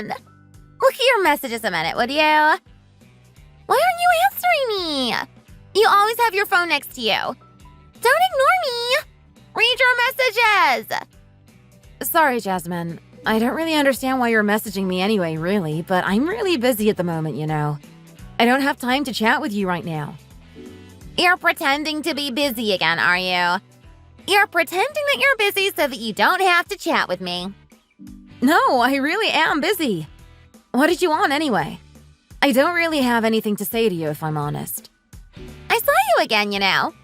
on? Look at your messages a minute, would you? Why aren't you answering me? You always have your phone next to you. Don't ignore me. Read your messages. Sorry, Jasmine. I don't really understand why you're messaging me anyway, really, but I'm really busy at the moment, you know. I don't have time to chat with you right now. You're pretending to be busy again, are you? You're pretending that you're busy so that you don't have to chat with me. No, I really am busy. What did you want anyway? I don't really have anything to say to you, if I'm honest. I saw you again, you know.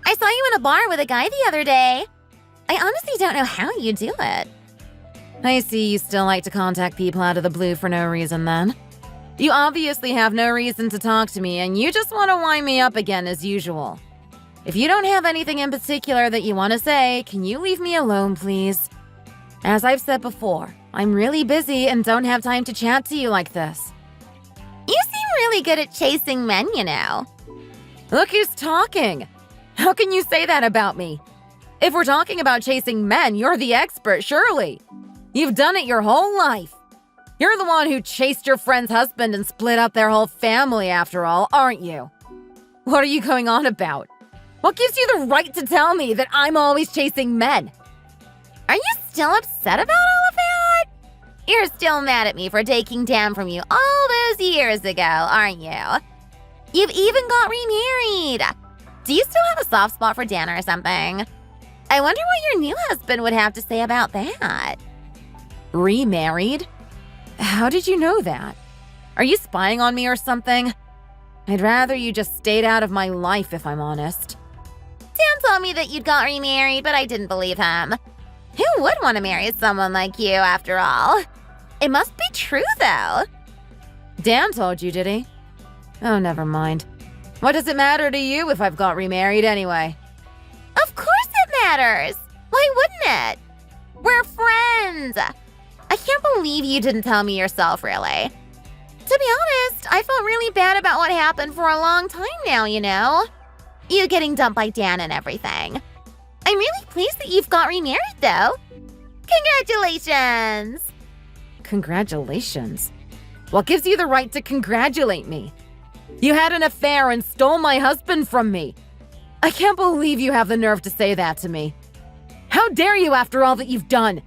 I saw you in a bar with a guy the other day. I honestly don't know how you do it. I see you still like to contact people out of the blue for no reason then. You obviously have no reason to talk to me and you just want to wind me up again as usual. If you don't have anything in particular that you want to say, can you leave me alone, please? As I've said before, I'm really busy and don't have time to chat to you like this. You seem really good at chasing men, you know. Look who's talking. How can you say that about me? If we're talking about chasing men, you're the expert, surely. You've done it your whole life. You're the one who chased your friend's husband and split up their whole family after all, aren't you? What are you going on about? What gives you the right to tell me that I'm always chasing men? Are you still upset about all of that? You're still mad at me for taking Dan from you all those years ago, aren't you? You've even got remarried. Do you still have a soft spot for Dan or something? I wonder what your new husband would have to say about that. Remarried? How did you know that? Are you spying on me or something? I'd rather you just stayed out of my life, if I'm honest. Dan told me that you'd got remarried, but I didn't believe him. Who would want to marry someone like you, after all? It must be true, though. Dan told you, did he? Oh, never mind. What does it matter to you if I've got remarried anyway? Of course it matters. Why wouldn't it? We're friends. I can't believe you didn't tell me yourself, really. To be honest, I felt really bad about what happened for a long time now, you know? You getting dumped by Dan and everything. I'm really pleased that you've got remarried, though. Congratulations! Congratulations? What gives you the right to congratulate me? You had an affair and stole my husband from me. I can't believe you have the nerve to say that to me. How dare you after all that you've done?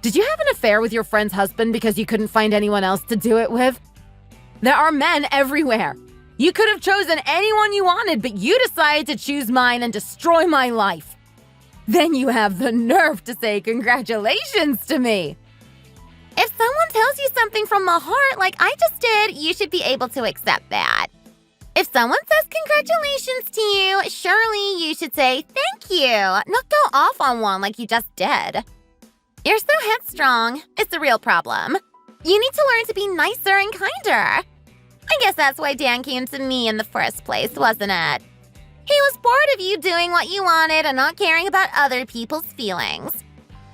Did you have an affair with your friend's husband because you couldn't find anyone else to do it with? There are men everywhere. You could have chosen anyone you wanted, but you decided to choose mine and destroy my life. Then you have the nerve to say congratulations to me. If someone tells you something from the heart like I just did, you should be able to accept that. If someone says congratulations to you, surely you should say thank you, not go off on one like you just did. You're so headstrong. It's a real problem. You need to learn to be nicer and kinder. I guess that's why Dan came to me in the first place, wasn't it? He was bored of you doing what you wanted and not caring about other people's feelings.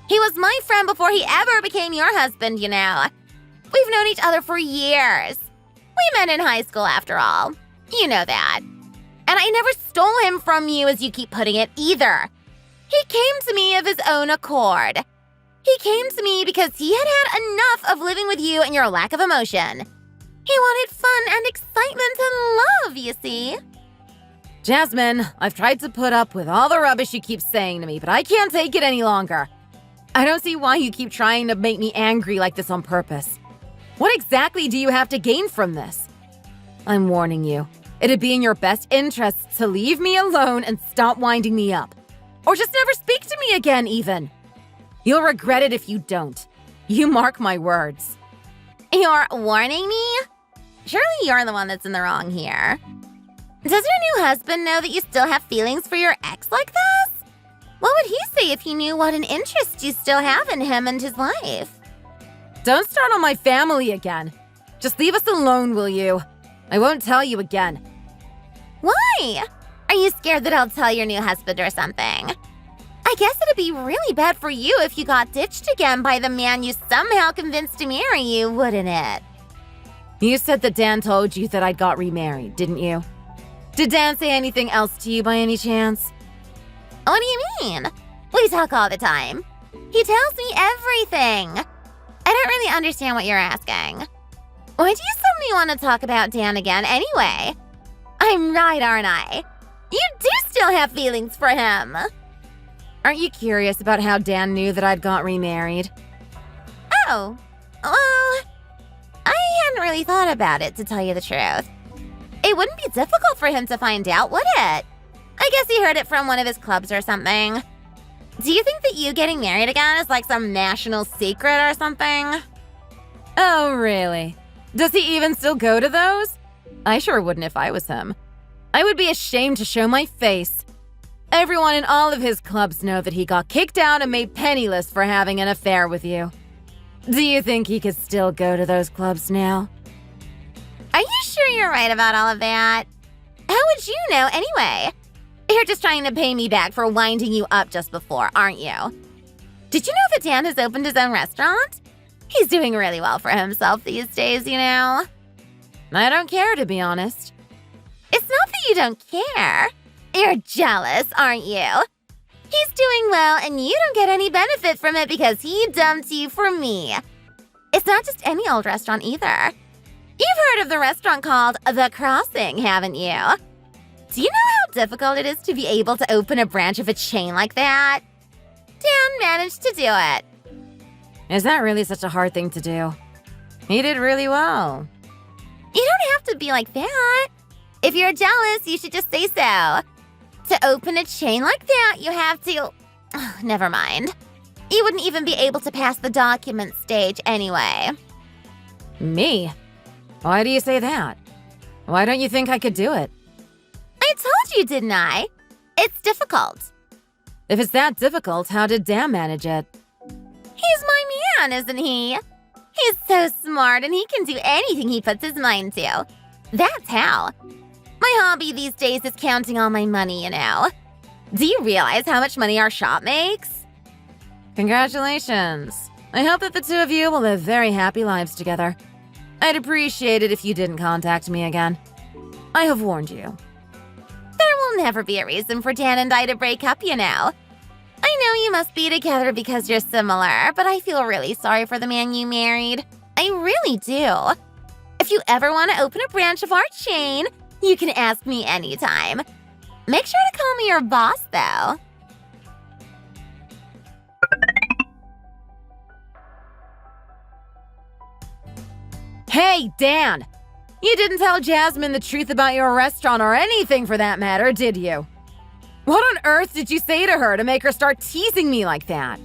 He was my friend before he ever became your husband, you know. We've known each other for years. We met in high school, after all. You know that. And I never stole him from you, as you keep putting it, either. He came to me of his own accord. He came to me because he had had enough of living with you and your lack of emotion. He wanted fun and excitement and love, you see. Jasmine, I've tried to put up with all the rubbish you keep saying to me, but I can't take it any longer. I don't see why you keep trying to make me angry like this on purpose. What exactly do you have to gain from this? I'm warning you. It'd be in your best interest to leave me alone and stop winding me up. Or just never speak to me again, even. You'll regret it if you don't. You mark my words. You're warning me? Surely you're the one that's in the wrong here. Does your new husband know that you still have feelings for your ex like this? What would he say if he knew what an interest you still have in him and his life? Don't start on my family again. Just leave us alone, will you? I won't tell you again. Why? Are you scared that I'll tell your new husband or something? I guess it'd be really bad for you if you got ditched again by the man you somehow convinced to marry you, wouldn't it? You said that Dan told you that I'd got remarried, didn't you? Did Dan say anything else to you by any chance? What do you mean? We talk all the time. He tells me everything. I don't really understand what you're asking. Why do you suddenly want to talk about Dan again anyway? I'm right, aren't I? You do still have feelings for him. Aren't you curious about how Dan knew that I'd got remarried? Oh, well, I hadn't really thought about it, to tell you the truth. It wouldn't be difficult for him to find out, would it? I guess he heard it from one of his clubs or something. Do you think that you getting married again is like some national secret or something? Oh, really? Does he even still go to those? I sure wouldn't if I was him. I would be ashamed to show my face. Everyone in all of his clubs know that he got kicked out and made penniless for having an affair with you. Do you think he could still go to those clubs now? Are you sure you're right about all of that? How would you know anyway? You're just trying to pay me back for winding you up just before, aren't you? Did you know that Dan has opened his own restaurant? He's doing really well for himself these days, you know. I don't care, to be honest. It's not that you don't care. You're jealous, aren't you? He's doing well and you don't get any benefit from it because he dumped you for me. It's not just any old restaurant either. You've heard of the restaurant called The Crossing, haven't you? Do you know how difficult it is to be able to open a branch of a chain like that? Dan managed to do it. Is that really such a hard thing to do? He did really well. You don't have to be like that. If you're jealous, you should just say so. To open a chain like that, you have to... Never mind. You wouldn't even be able to pass the document stage anyway. Me? Why do you say that? Why don't you think I could do it? I told you, didn't I? It's difficult. If it's that difficult, how did Dan manage it? He's my man, isn't he? He's so smart and he can do anything he puts his mind to. That's how. My hobby these days is counting all my money, you know. Do you realize how much money our shop makes? Congratulations. I hope that the two of you will live very happy lives together. I'd appreciate it if you didn't contact me again. I have warned you. There will never be a reason for Dan and I to break up, you know. I know you must be together because you're similar, but I feel really sorry for the man you married. I really do. If you ever want to open a branch of our chain, you can ask me anytime. Make sure to call me your boss, though. Hey, Dan! You didn't tell Jasmine the truth about your restaurant or anything for that matter, did you? What on earth did you say to her to make her start teasing me like that?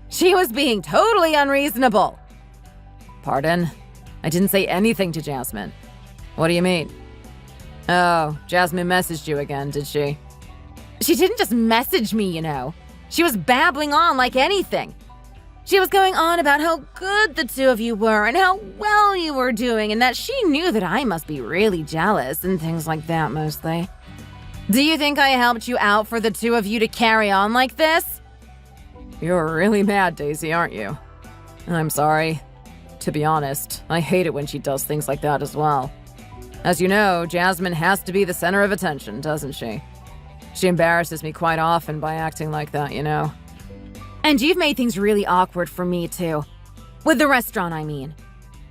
She was being totally unreasonable. Pardon? I didn't say anything to Jasmine. What do you mean? Oh, Jasmine messaged you again, did she? She didn't just message me, you know. She was babbling on like anything. She was going on about how good the two of you were and how well you were doing and that she knew that I must be really jealous and things like that mostly. Do you think I helped you out for the two of you to carry on like this? You're really mad, Daisy, aren't you? I'm sorry. To be honest, I hate it when she does things like that as well. As you know, Jasmine has to be the center of attention, doesn't she? She embarrasses me quite often by acting like that, you know. And you've made things really awkward for me, too. With the restaurant, I mean.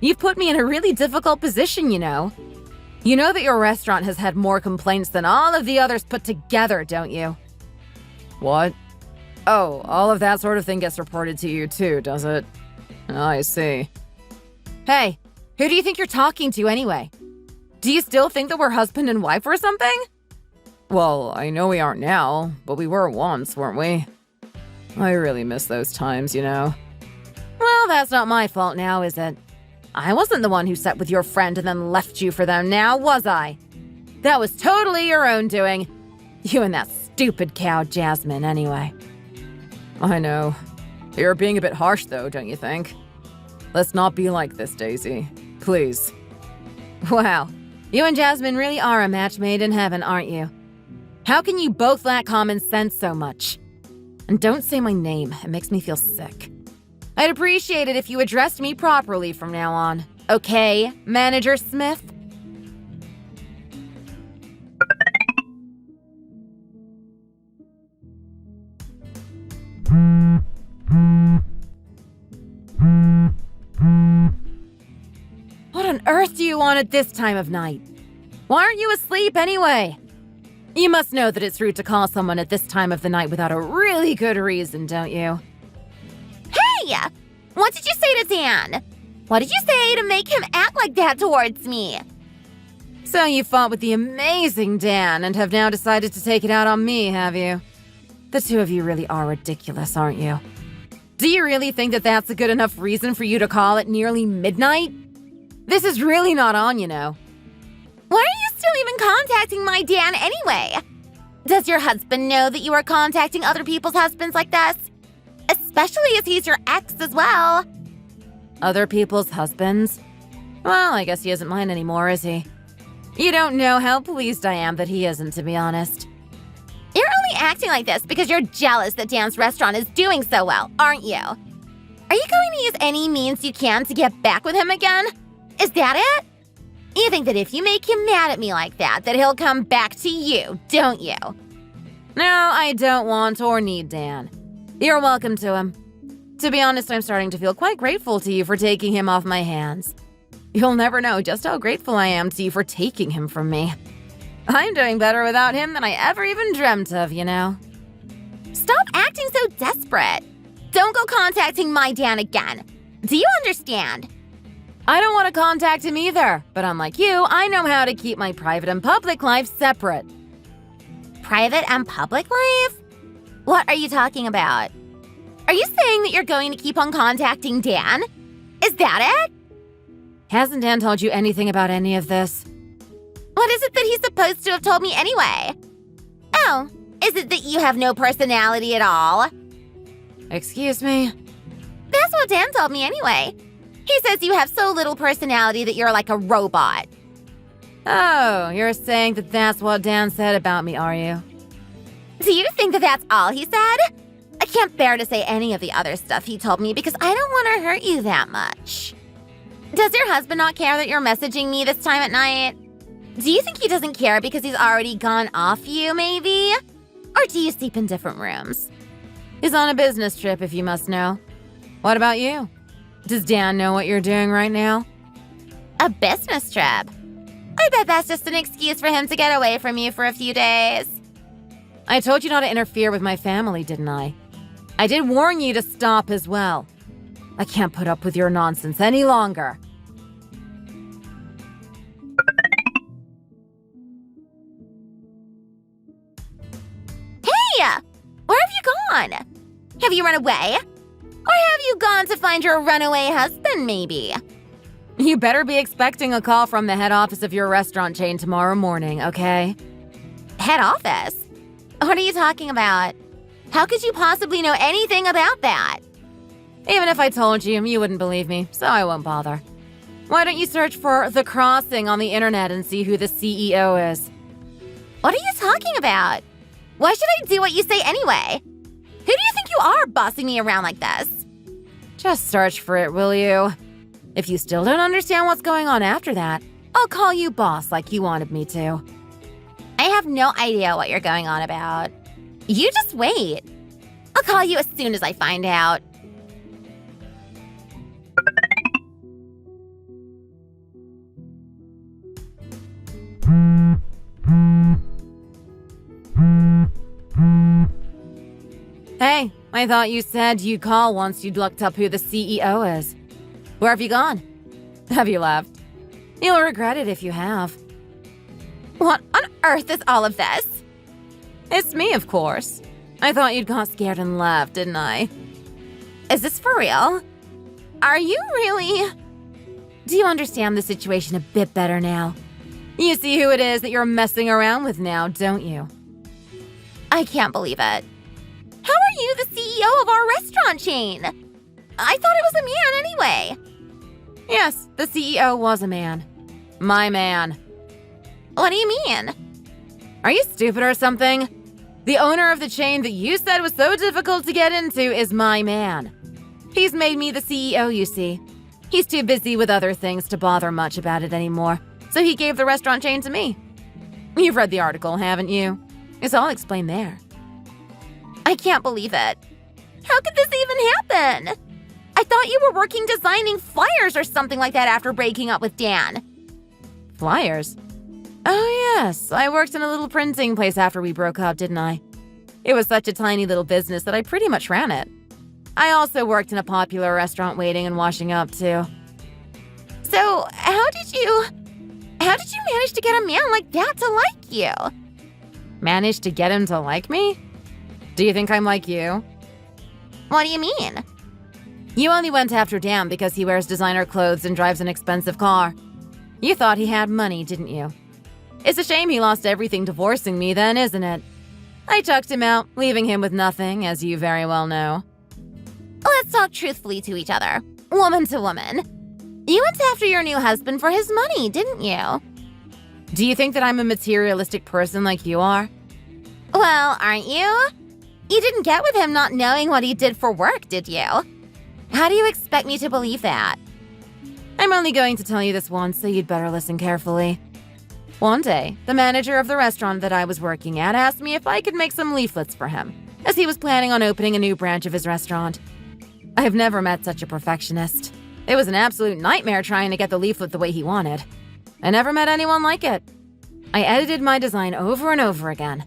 You've put me in a really difficult position, you know. You know that your restaurant has had more complaints than all of the others put together, don't you? What? Oh, all of that sort of thing gets reported to you, too, does it? Oh, I see. Hey, who do you think you're talking to, anyway? Do you still think that we're husband and wife or something? Well, I know we aren't now, but we were once, weren't we? I really miss those times, you know. Well, that's not my fault now, is it? I wasn't the one who sat with your friend and then left you for them now, was I? That was totally your own doing. You and that stupid cow, Jasmine, anyway. I know. You're being a bit harsh, though, don't you think? Let's not be like this, Daisy. Please. Wow. You and Jasmine really are a match made in heaven, aren't you? How can you both lack common sense so much? And don't say my name. It makes me feel sick. I'd appreciate it if you addressed me properly from now on. Okay, Manager Smith? earth do you want at this time of night? Why aren't you asleep anyway? You must know that it's rude to call someone at this time of the night without a really good reason, don't you? Hey! What did you say to Dan? What did you say to make him act like that towards me? So you fought with the amazing Dan and have now decided to take it out on me, have you? The two of you really are ridiculous, aren't you? Do you really think that that's a good enough reason for you to call at nearly midnight? This is really not on, you know. Why are you still even contacting my Dan anyway? Does your husband know that you are contacting other people's husbands like this? Especially as he's your ex as well. Other people's husbands? Well, I guess he isn't mine anymore, is he? You don't know how pleased I am that he isn't, to be honest. You're only acting like this because you're jealous that Dan's restaurant is doing so well, aren't you? Are you going to use any means you can to get back with him again? Is that it? You think that if you make him mad at me like that he'll come back to you, don't you? No, I don't want or need Dan. You're welcome to him. To be honest, I'm starting to feel quite grateful to you for taking him off my hands. You'll never know just how grateful I am to you for taking him from me. I'm doing better without him than I ever even dreamt of, you know. Stop acting so desperate. Don't go contacting my Dan again. Do you understand? I don't want to contact him either, but unlike you, I know how to keep my private and public life separate. Private and public life? What are you talking about? Are you saying that you're going to keep on contacting Dan? Is that it? Hasn't Dan told you anything about any of this? What is it that he's supposed to have told me anyway? Oh, is it that you have no personality at all? Excuse me? That's what Dan told me anyway. He says you have so little personality that you're like a robot. Oh, you're saying that that's what Dan said about me, are you? Do you think that that's all he said? I can't bear to say any of the other stuff he told me because I don't want to hurt you that much. Does your husband not care that you're messaging me this time at night? Do you think he doesn't care because he's already gone off you, maybe? Or do you sleep in different rooms? He's on a business trip, if you must know. What about you? Does Dan know what you're doing right now? A business trip? I bet that's just an excuse for him to get away from you for a few days. I told you not to interfere with my family, didn't I? I did warn you to stop as well. I can't put up with your nonsense any longer. Hey! Where have you gone? Have you run away? Or have you gone to find your runaway husband, maybe? You better be expecting a call from the head office of your restaurant chain tomorrow morning, okay? Head office? What are you talking about? How could you possibly know anything about that? Even if I told you, you wouldn't believe me, so I won't bother. Why don't you search for The Crossing on the internet and see who the CEO is? What are you talking about? Why should I do what you say anyway? Who do you think you are bossing me around like this? Just search for it, will you? If you still don't understand what's going on after that, I'll call you boss like you wanted me to. I have no idea what you're going on about. You just wait. I'll call you as soon as I find out. Hey, I thought you said you'd call once you'd looked up who the CEO is. Where have you gone? Have you left? You'll regret it if you have. What on earth is all of this? It's me, of course. I thought you'd got scared and left, didn't I? Is this for real? Are you really? Do you understand the situation a bit better now? You see who it is that you're messing around with now, don't you? I can't believe it. How are you the CEO of our restaurant chain? I thought it was a man anyway. Yes, the CEO was a man. My man. What do you mean? Are you stupid or something? The owner of the chain that you said was so difficult to get into is my man. He's made me the CEO, you see. He's too busy with other things to bother much about it anymore, so he gave the restaurant chain to me. You've read the article, haven't you? It's all explained there. I can't believe it. How could this even happen? I thought you were working designing flyers or something like that after breaking up with Dan. Flyers? Oh, yes. I worked in a little printing place after we broke up, didn't I? It was such a tiny little business that I pretty much ran it. I also worked in a popular restaurant waiting and washing up, too. So, how did you manage to get a man like that to like you? Managed to get him to like me? Do you think I'm like you? What do you mean? You only went after Dan because he wears designer clothes and drives an expensive car. You thought he had money, didn't you? It's a shame he lost everything divorcing me then, isn't it? I chucked him out, leaving him with nothing, as you very well know. Let's talk truthfully to each other, woman to woman. You went after your new husband for his money, didn't you? Do you think that I'm a materialistic person like you are? Well, aren't you? You didn't get with him not knowing what he did for work, did you? How do you expect me to believe that? I'm only going to tell you this once, so you'd better listen carefully. One day, the manager of the restaurant that I was working at asked me if I could make some leaflets for him, as he was planning on opening a new branch of his restaurant. I've never met such a perfectionist. It was an absolute nightmare trying to get the leaflet the way he wanted. I never met anyone like it. I edited my design over and over again.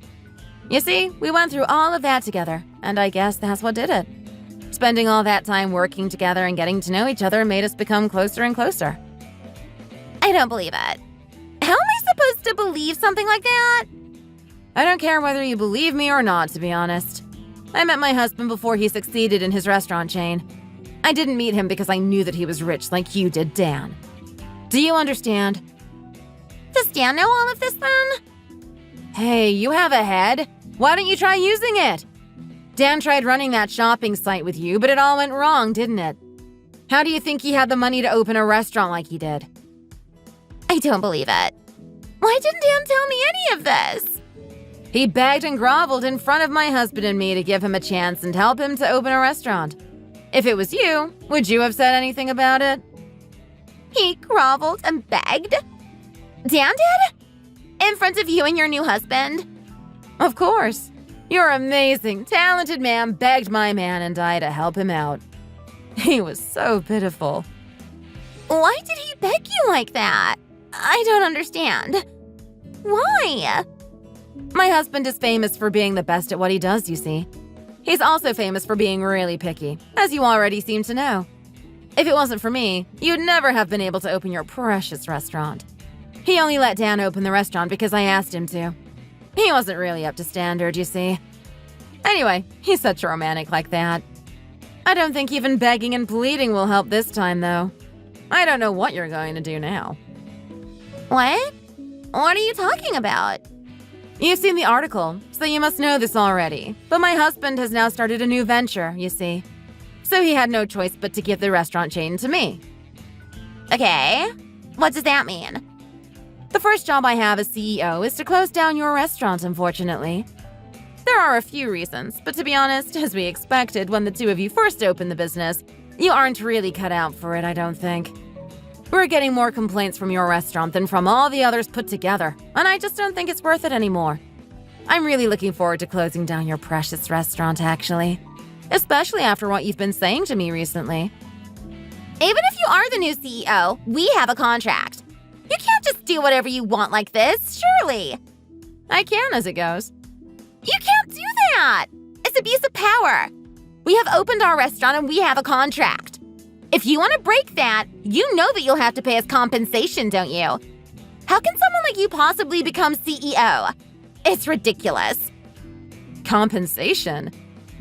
You see, we went through all of that together, and I guess that's what did it. Spending all that time working together and getting to know each other made us become closer and closer. I don't believe it. How am I supposed to believe something like that? I don't care whether you believe me or not, to be honest. I met my husband before he succeeded in his restaurant chain. I didn't meet him because I knew that he was rich like you did, Dan. Do you understand? Does Dan know all of this then? Hey, you have a head. Why don't you try using it? Dan tried running that shopping site with you, but it all went wrong, didn't it? How do you think he had the money to open a restaurant like he did? I don't believe it. Why didn't Dan tell me any of this? He begged and groveled in front of my husband and me to give him a chance and help him to open a restaurant. If it was you, would you have said anything about it? He groveled and begged? Dan did? In front of you and your new husband? Of course. Your amazing, talented man begged my man and I to help him out. He was so pitiful. Why did he beg you like that? I don't understand. Why? My husband is famous for being the best at what he does, you see. He's also famous for being really picky, as you already seem to know. If it wasn't for me, you'd never have been able to open your precious restaurant. He only let Dan open the restaurant because I asked him to. He wasn't really up to standard, you see. Anyway, he's such a romantic like that. I don't think even begging and pleading will help this time, though. I don't know what you're going to do now. What? What are you talking about? You've seen the article, so you must know this already. But my husband has now started a new venture, you see. So he had no choice but to give the restaurant chain to me. Okay. What does that mean? The first job I have as CEO is to close down your restaurant, unfortunately. There are a few reasons, but to be honest, as we expected when the two of you first opened the business, you aren't really cut out for it, I don't think. We're getting more complaints from your restaurant than from all the others put together, and I just don't think it's worth it anymore. I'm really looking forward to closing down your precious restaurant, actually. Especially after what you've been saying to me recently. Even if you are the new CEO, we have a contract. You can't just do whatever you want like this, surely. I can as it goes. You can't do that! It's abuse of power. We have opened our restaurant and we have a contract. If you want to break that, you know that you'll have to pay us compensation, don't you? How can someone like you possibly become CEO? It's ridiculous. Compensation?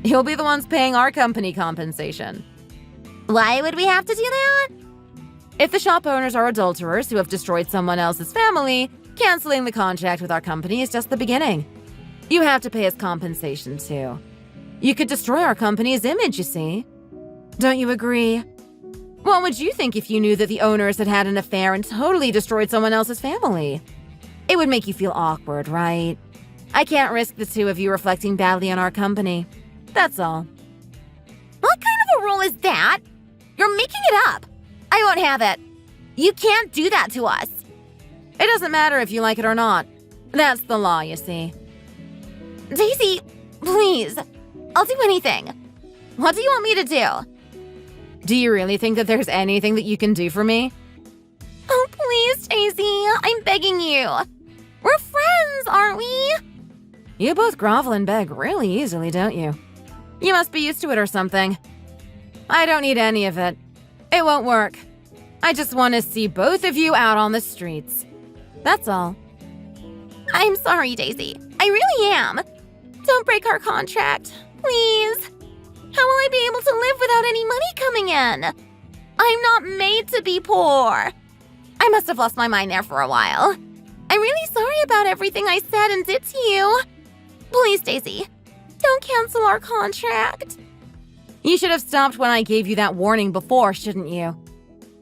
You'll be the ones paying our company compensation. Why would we have to do that? If the shop owners are adulterers who have destroyed someone else's family, canceling the contract with our company is just the beginning. You have to pay us compensation, too. You could destroy our company's image, you see. Don't you agree? What would you think if you knew that the owners had had an affair and totally destroyed someone else's family? It would make you feel awkward, right? I can't risk the two of you reflecting badly on our company. That's all. What kind of a rule is that? You're making it up. I won't have it. You can't do that to us. It doesn't matter if you like it or not. That's the law, you see. Daisy, please. I'll do anything. What do you want me to do? Do you really think that there's anything that you can do for me? Oh, please, Daisy. I'm begging you. We're friends, aren't we? You both grovel and beg really easily, don't you? You must be used to it or something. I don't need any of it. It won't work. I just want to see both of you out on the streets. That's all. I'm sorry, Daisy. I really am. Don't break our contract, please. How will I be able to live without any money coming in? I'm not made to be poor. I must have lost my mind there for a while. I'm really sorry about everything I said and did to you. Please, Daisy, don't cancel our contract. You should have stopped when I gave you that warning before, shouldn't you?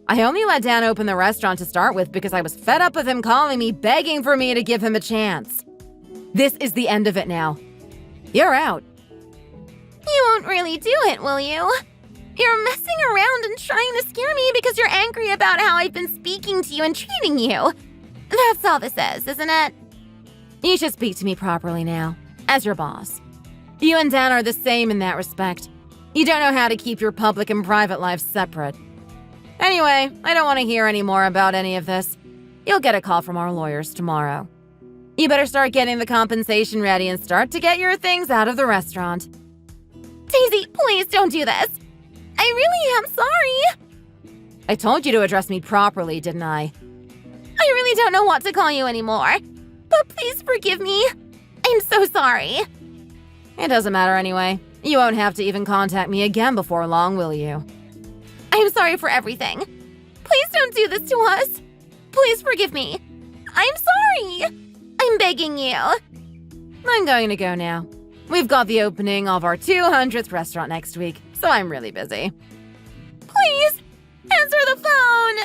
I only let Dan open the restaurant to start with because I was fed up with him calling me, begging for me to give him a chance. This is the end of it now. You're out. You won't really do it, will you? You're messing around and trying to scare me because you're angry about how I've been speaking to you and treating you. That's all this is, isn't it? You should speak to me properly now, as your boss. You and Dan are the same in that respect. You don't know how to keep your public and private lives separate. Anyway, I don't want to hear any more about any of this. You'll get a call from our lawyers tomorrow. You better start getting the compensation ready and start to get your things out of the restaurant. Daisy, please don't do this. I really am sorry. I told you to address me properly, didn't I? I really don't know what to call you anymore. But please forgive me. I'm so sorry. It doesn't matter anyway. You won't have to even contact me again before long, will you? I'm sorry for everything. Please don't do this to us. Please forgive me. I'm sorry. I'm begging you. I'm going to go now. We've got the opening of our 200th restaurant next week, so I'm really busy. Please, answer the phone.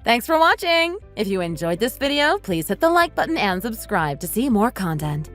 Thanks for watching! If you enjoyed this video, please hit the like button and subscribe to see more content.